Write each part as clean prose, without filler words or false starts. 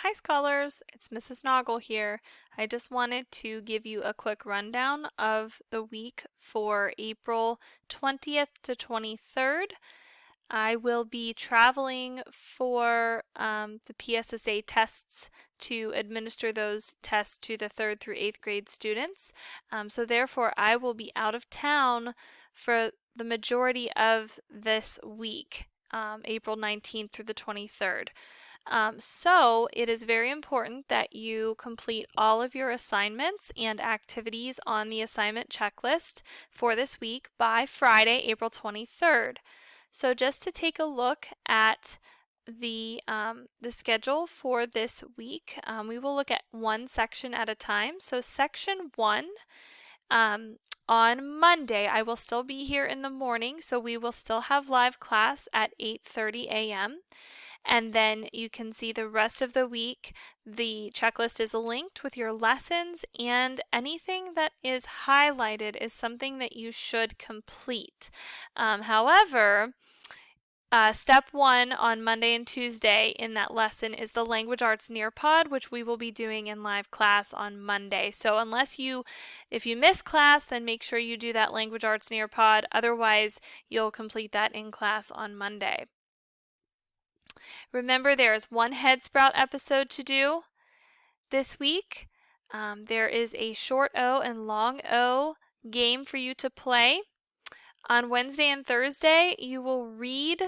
Hi scholars, it's Mrs. Noggle here. I just wanted to give you a quick rundown of the week for April 20th to 23rd. I will be traveling for the PSSA tests to administer those tests to the 3rd through 8th grade students. So therefore I will be out of town for the majority of this week, April 19th through the 23rd. So it is very important that you complete all of your assignments and activities on the assignment checklist for this week by Friday, April 23rd. So just to take a look at the schedule for this week, we will look at one section at a time. So section 1, on Monday, I will still be here in the morning, so we will still have live class at 8:30 a.m. And then you can see the rest of the week. The checklist is linked with your lessons, and anything that is highlighted is something that you should complete. However, step 1 on Monday and Tuesday in that lesson is the Language Arts Nearpod, which we will be doing in live class on Monday. So if you miss class, then make sure you do that Language Arts Nearpod. Otherwise, you'll complete that in class on Monday. Remember, there is one Head Sprout episode to do this week. There is a short O and long O game for you to play. On Wednesday and Thursday, you will read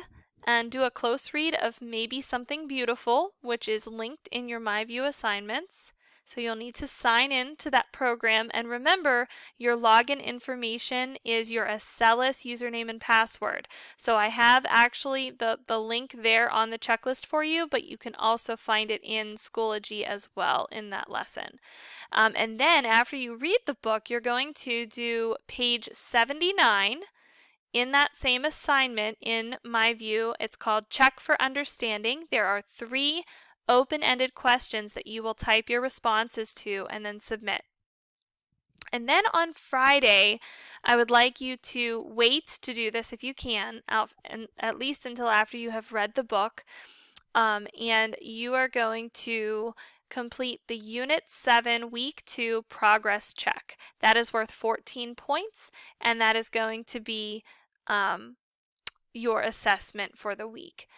and do a close read of Maybe Something Beautiful, which is linked in your MyView assignments. So you'll need to sign in to that program, and remember, your login information is your Acellus username and password. So I have actually the link there on the checklist for you, but you can also find it in Schoology as well in that lesson. And then after you read the book, you're going to do page 79 in that same assignment in MyView. It's called Check for Understanding. There are 3 open-ended questions that you will type your responses to and then submit. And then on Friday, I would like you to wait to do this if you can, at least until after you have read the book. And you are going to complete the Unit 7 Week 2 progress check. That is worth 14 points, and that is going to be your assessment for the week.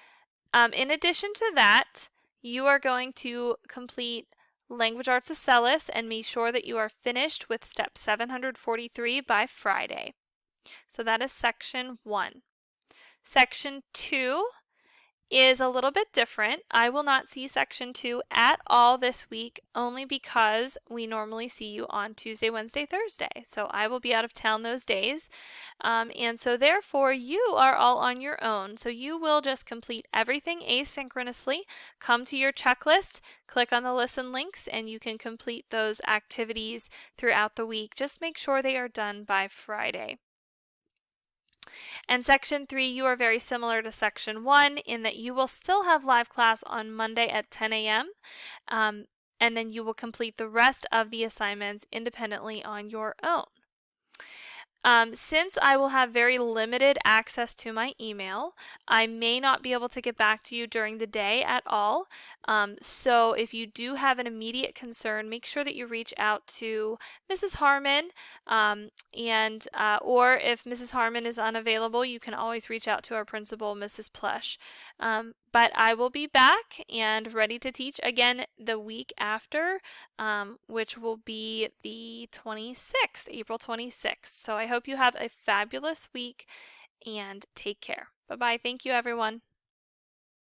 In addition to that, you are going to complete Language Arts Acellus and be sure that you are finished with step 743 by Friday. So that is section 1. Section 2 is a little bit different. I will not see section 2 at all this week, only because we normally see you on Tuesday, Wednesday, Thursday. So I will be out of town those days. And so therefore you are all on your own. So you will just complete everything asynchronously, come to your checklist, click on the listen links, and you can complete those activities throughout the week. Just make sure they are done by Friday. And section 3, you are very similar to section 1 in that you will still have live class on Monday at 10 a.m. And then you will complete the rest of the assignments independently on your own. Since I will have very limited access to my email, I may not be able to get back to you during the day at all. So if you do have an immediate concern, make sure that you reach out to Mrs. Harmon, or if Mrs. Harmon is unavailable, you can always reach out to our principal, Mrs. Plush. But I will be back and ready to teach again the week after, which will be the 26th, April 26th. So I hope you have a fabulous week and take care. Bye-bye. Thank you, everyone.